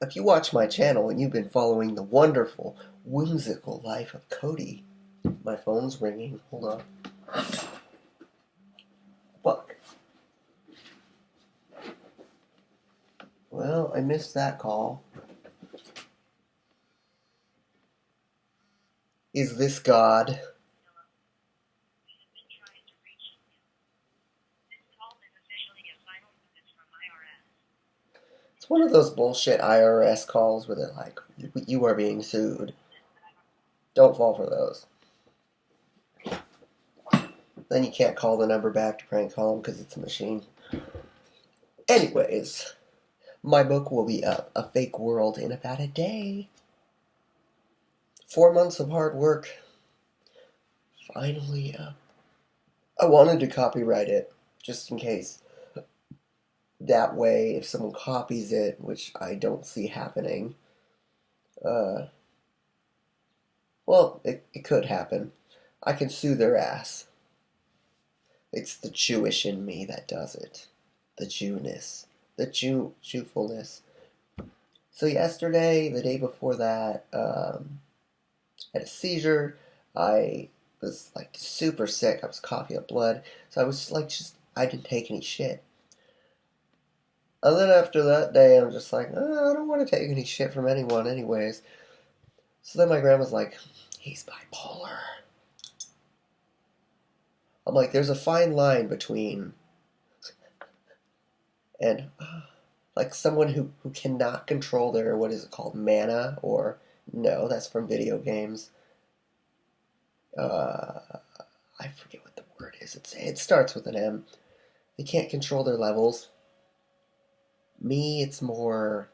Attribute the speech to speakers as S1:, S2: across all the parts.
S1: If you watch my channel and you've been following the wonderful, whimsical life of Cody, my phone's ringing. Hold on. Fuck. Well, I missed that call. Is this God? It's one of those bullshit IRS calls where they're like, you are being sued. Don't fall for those. Then you can't call the number back to prank call them because it's a machine. Anyways, my book will be up, A Fake World, in about a day. 4 months of hard work. Finally up. I wanted to copyright it, just in case. That way, if someone copies it, which I don't see happening, well, it could happen. I can sue their ass. It's the Jewish in me that does it. The Jewness. The Jewfulness. So yesterday, the day before that, I had a seizure. I was like super sick. I was coughing up blood. So I was like, I didn't take any shit. And then after that day, I'm just like, oh, I don't want to take any shit from anyone anyways. So then my grandma's like, he's bipolar. I'm like, there's a fine line between and like someone who cannot control their, what is it called, mana, or no, that's from video games. I forget what the word is. It starts with an M. They can't control their levels. Me, it's more,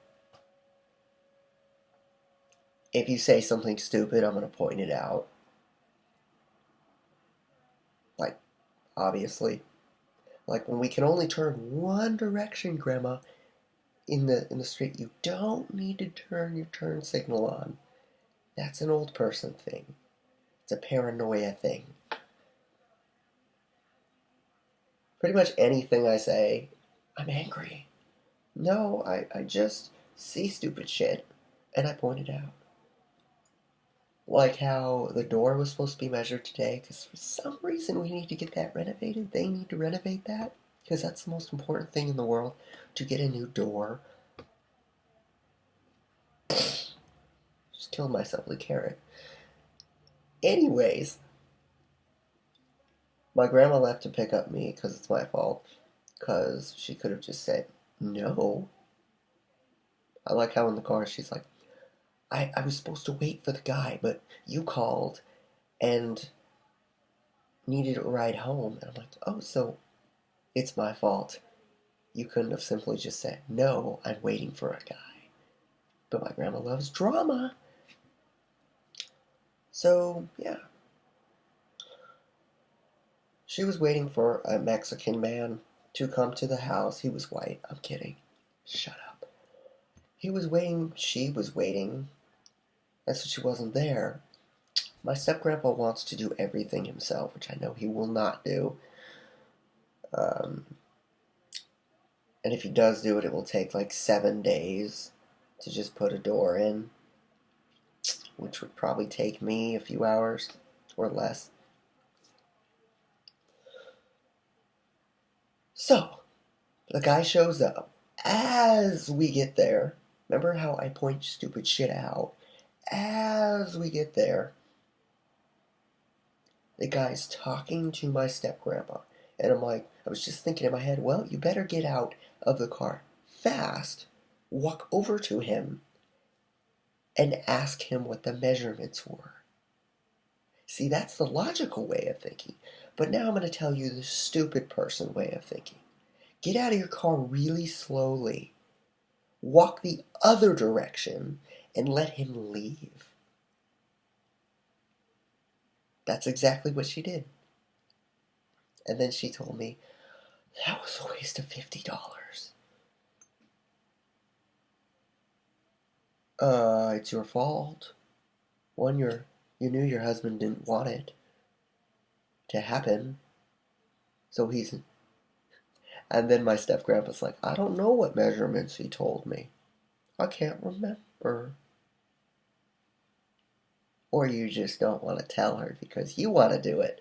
S1: if you say something stupid, I'm going to point it out. Like, obviously. Like, when we can only turn one direction, Grandma, in the street, you don't need to turn your turn signal on. That's an old person thing. It's a paranoia thing. Pretty much anything I say, I'm angry. No, I just see stupid shit, and I point it out. Like how the door was supposed to be measured today, because for some reason we need to get that renovated. They need to renovate that, because that's the most important thing in the world, to get a new door. Just killed myself with a carrot. Anyways, my grandma left to pick up me because it's my fault, because she could have just said no. I like how in the car she's like, I was supposed to wait for the guy, but you called and needed a ride home. And I'm like, oh, so it's my fault. You couldn't have simply just said, no, I'm waiting for a guy. But my grandma loves drama. So, yeah. She was waiting for a Mexican man to come to the house. He was white. I'm kidding. Shut up. He was waiting. She was waiting. And so she wasn't there. My step-grandpa wants to do everything himself, which I know he will not do. And if he does do it, it will take like 7 days to just put a door in, which would probably take me a few hours or less. So, the guy shows up. As we get there, remember how I point stupid shit out? As we get there, the guy's talking to my step-grandpa. And I'm like, I was just thinking in my head, well, you better get out of the car fast, walk over to him, and ask him what the measurements were. See, that's the logical way of thinking. But now I'm going to tell you the stupid person way of thinking. Get out of your car really slowly. Walk the other direction and let him leave. That's exactly what she did. And then she told me, that was a waste of $50. It's your fault. One, you knew your husband didn't want it to happen. So he's... And then my step-grandpa's like, I don't know what measurements he told me. I can't remember. Or you just don't want to tell her because you want to do it.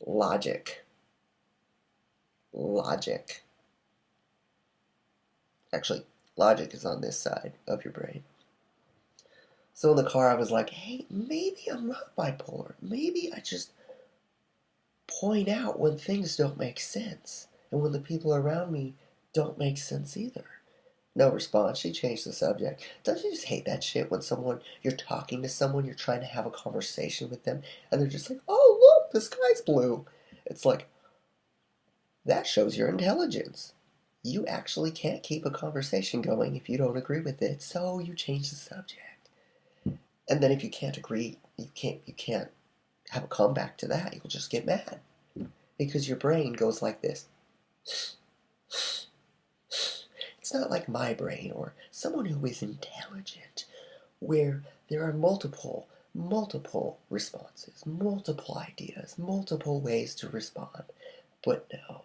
S1: Logic. Logic. Actually, logic is on this side of your brain. So in the car, I was like, hey, maybe I'm not bipolar. Maybe I just point out when things don't make sense and when the people around me don't make sense either. No response. She changed the subject. Don't you just hate that shit when you're talking to someone, you're trying to have a conversation with them, and they're just like, oh, look, the sky's blue. It's like, that shows your intelligence. You actually can't keep a conversation going if you don't agree with it, so you change the subject. And then if you can't agree, you can't have a comeback to that. You'll just get mad. Because your brain goes like this. It's not like my brain or someone who is intelligent, where there are multiple responses, multiple ideas, multiple ways to respond. But no.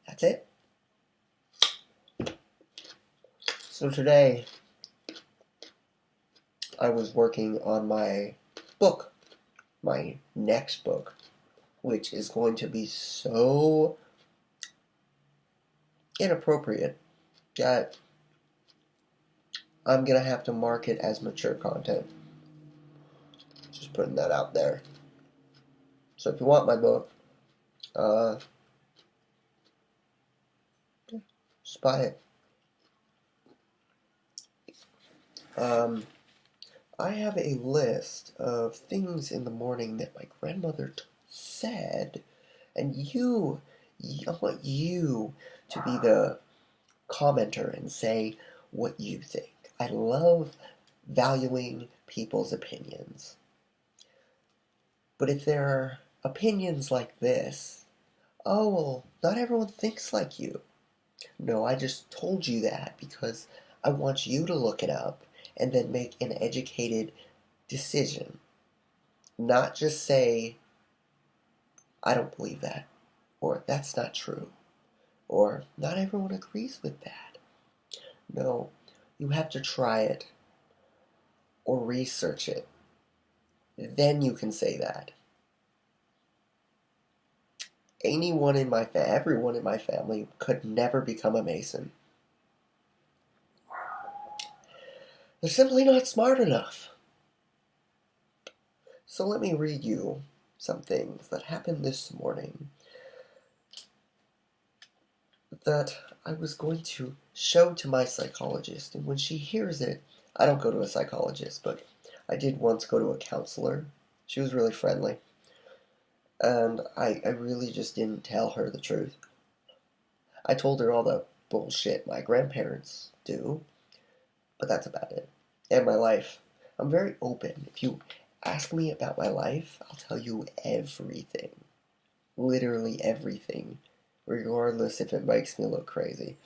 S1: That's it. So today, I was working on my book, my next book, which is going to be so inappropriate that I'm going to have to mark it as mature content. Just putting that out there. So if you want my book, just buy it. I have a list of things in the morning that my grandmother said, and I want you to be the commenter and say what you think. I love valuing people's opinions. But if there are opinions like this, oh, well, not everyone thinks like you. No, I just told you that because I want you to look it up and then make an educated decision. Not just say, I don't believe that, or that's not true, or not everyone agrees with that. No, you have to try it or research it. Then you can say that. Everyone in my family could never become a Mason. They're simply not smart enough. So let me read you some things that happened this morning that I was going to show to my psychologist. And when she hears it, I don't go to a psychologist, but I did once go to a counselor. She was really friendly. And I really just didn't tell her the truth. I told her all the bullshit my grandparents do, but that's about it. And my life. I'm very open. If you ask me about my life, I'll tell you everything. Literally everything. Regardless if it makes me look crazy.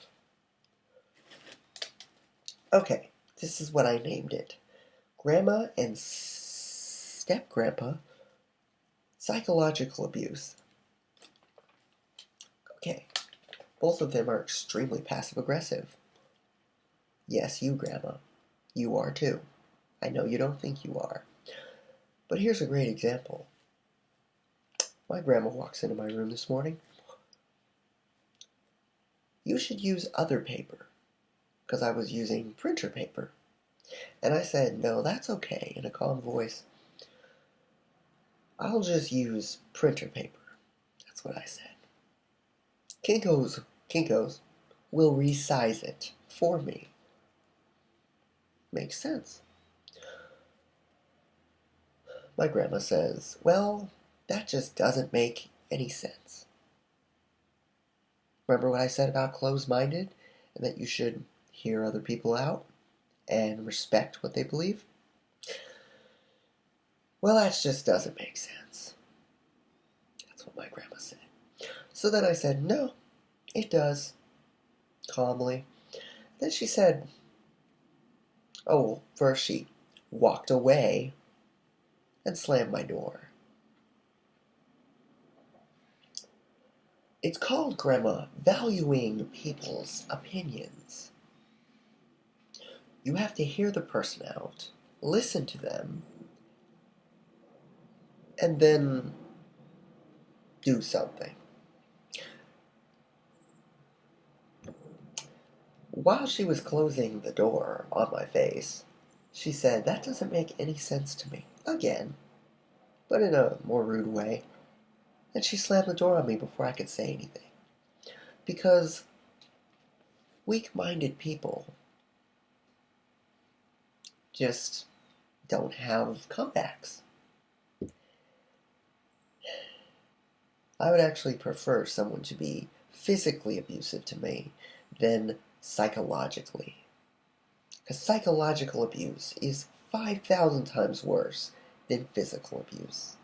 S1: Okay, this is what I named it. Grandma and step-grandpa psychological abuse. Okay, both of them are extremely passive-aggressive. Yes, you, Grandma. You are too. I know you don't think you are. But here's a great example. My grandma walks into my room this morning. You should use other paper, because I was using printer paper. And I said, no, that's okay, in a calm voice. I'll just use printer paper. That's what I said. Kinko's will resize it for me. Makes sense. My grandma says, well, that just doesn't make any sense. Remember what I said about closed-minded and that you should hear other people out and respect what they believe? Well, that just doesn't make sense. That's what my grandma said. So then I said, no, it does, calmly. Then she said, oh, first she walked away and slammed my door. It's called, Grandma, valuing people's opinions. You have to hear the person out, listen to them, and then do something. While she was closing the door on my face, she said, "That doesn't make any sense to me." Again, but in a more rude way. And she slammed the door on me before I could say anything. Because weak-minded people just don't have comebacks. I would actually prefer someone to be physically abusive to me than psychologically. Because psychological abuse is 5,000 times worse than physical abuse.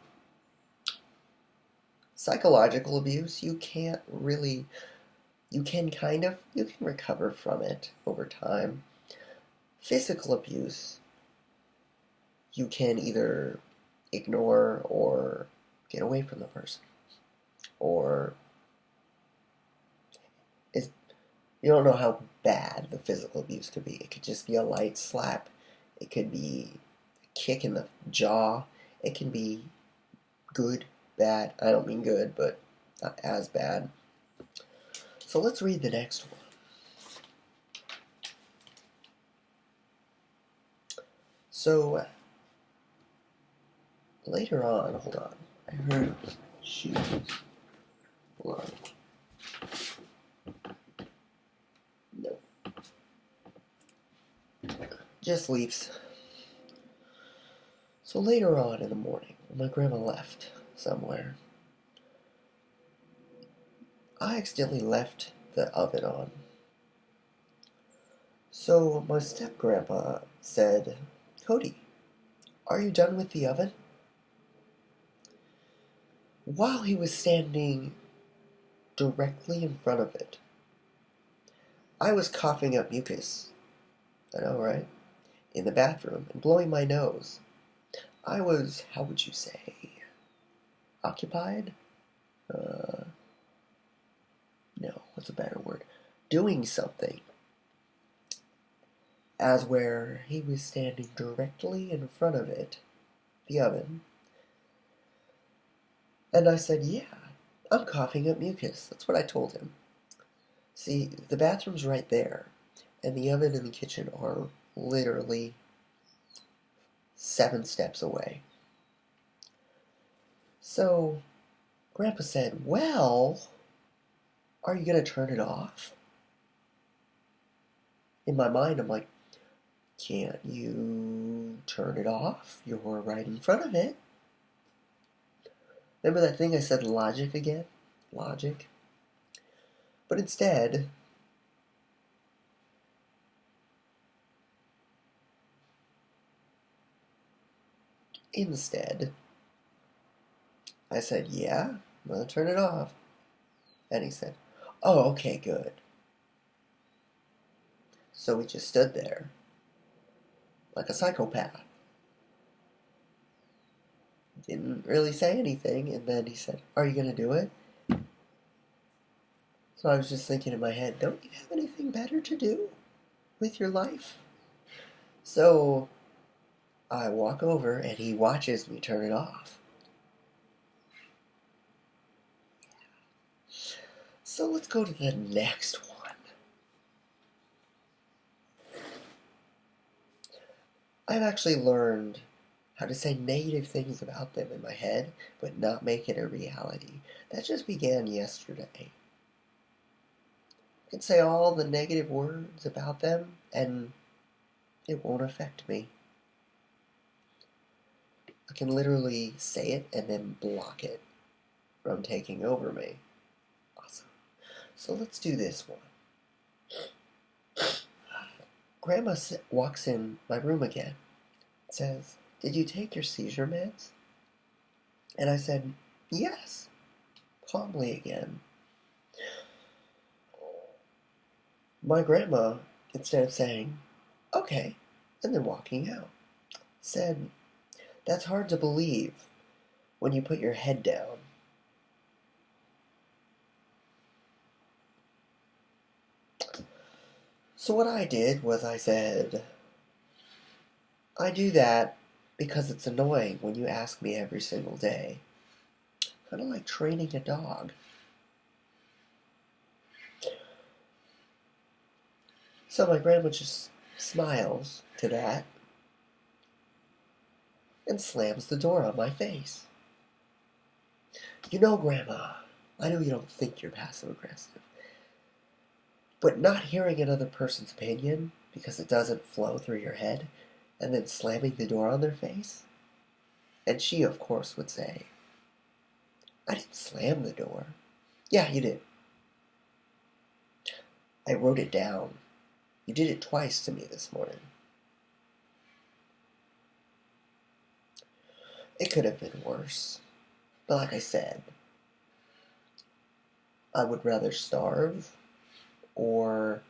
S1: Psychological abuse, you can recover from it over time. Physical abuse, you can either ignore or get away from the person. Or you don't know how bad the physical abuse could be. It could just be a light slap. It could be a kick in the jaw. It can be good, bad. I don't mean good, but not as bad. So let's read the next one. So later on, hold on. I heard shoes. Hold on. No. Just leaves. So later on in the morning, when my grandma left somewhere, I accidentally left the oven on. So my step-grandpa said, "Cody, are you done with the oven?" While he was standing directly in front of it, I was coughing up mucus. I know, right? In the bathroom and blowing my nose. I was, how would you say, occupied? No, what's a better word? Doing something. As where he was standing directly in front of it, the oven. And I said, "Yeah, I'm coughing up mucus." That's what I told him. See, the bathroom's right there, and the oven and the kitchen are literally 7 steps away. So, Grandpa said, "Well, are you going to turn it off?" In my mind, I'm like, "Can't you turn it off? You're right in front of it." Remember that thing I said, logic again? Logic. But instead, I said, "Yeah, I'm going to turn it off." And he said, "Oh, okay, good." So we just stood there, like a psychopath. Didn't really say anything, and then he said, "Are you going to do it?" So I was just thinking in my head, don't you have anything better to do with your life? So I walk over, and he watches me turn it off. So let's go to the next one. I've actually learned how to say negative things about them in my head, but not make it a reality. That just began yesterday. I can say all the negative words about them, and it won't affect me. I can literally say it and then block it from taking over me. Awesome. So let's do this one. Grandma walks in my room again. Says, "Did you take your seizure meds?" And I said, "Yes," calmly again. My grandma, instead of saying, "Okay," and then walking out, said, "That's hard to believe when you put your head down." So what I did was I said, I do that because it's annoying when you ask me every single day. Kind of like training a dog. So my grandma just smiles to that and slams the door on my face. You know, Grandma, I know you don't think you're passive aggressive, but not hearing another person's opinion because it doesn't flow through your head and then slamming the door on their face? And she, of course, would say, I didn't slam the door. Yeah, you did. I wrote it down. You did it twice to me this morning. It could have been worse. But like I said, I would rather starve or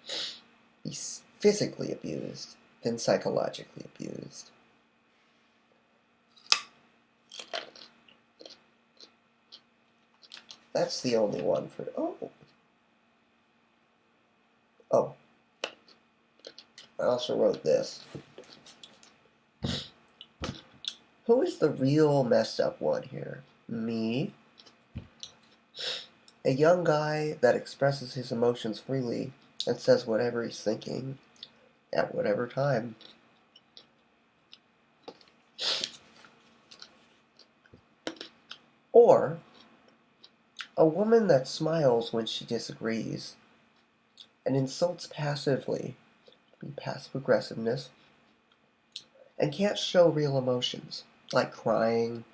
S1: be physically abused than psychologically abused. That's the only one for... Oh. I also wrote this. Who is the real messed up one here? Me? A young guy that expresses his emotions freely and says whatever he's thinking at whatever time. Or a woman that smiles when she disagrees and insults passively, passive aggressiveness, and can't show real emotions like crying,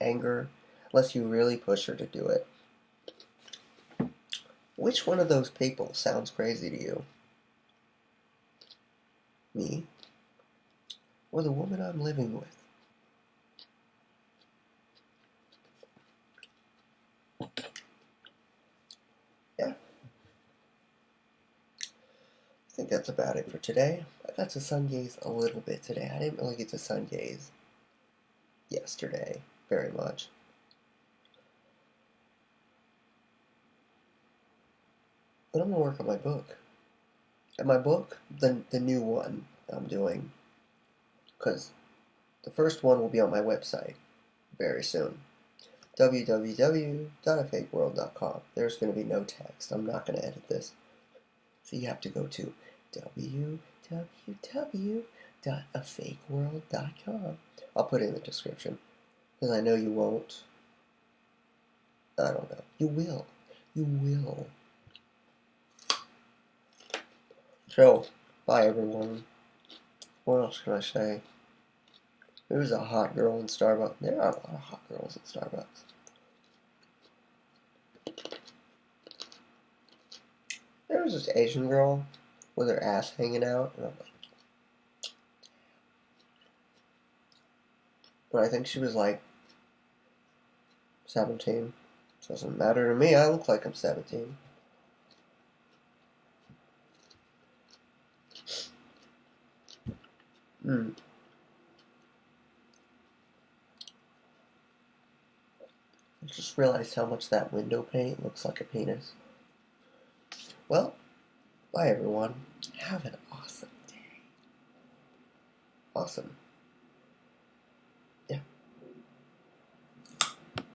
S1: anger, unless you really push her to do it. Which one of those people sounds crazy to you? Me? Or the woman I'm living with? Yeah. I think that's about it for today. I got to sun gaze a little bit today. I didn't really get to sun gaze yesterday very much. But I'm going to work on my book. And my book, the new one I'm doing, because the first one will be on my website very soon. www.afakeworld.com. There's going to be no text. I'm not going to edit this. So you have to go to www.afakeworld.com. I'll put it in the description, because I know you won't. I don't know. You will. You will. So, bye everyone. What else can I say? Who's a hot girl in Starbucks? There are a lot of hot girls at Starbucks. There was this Asian girl with her ass hanging out, and I'm like, but I think she was like 17. Doesn't matter to me. I look like I'm 17. I just realized how much that window paint looks like a penis. Well, bye everyone. Have an awesome day. Awesome.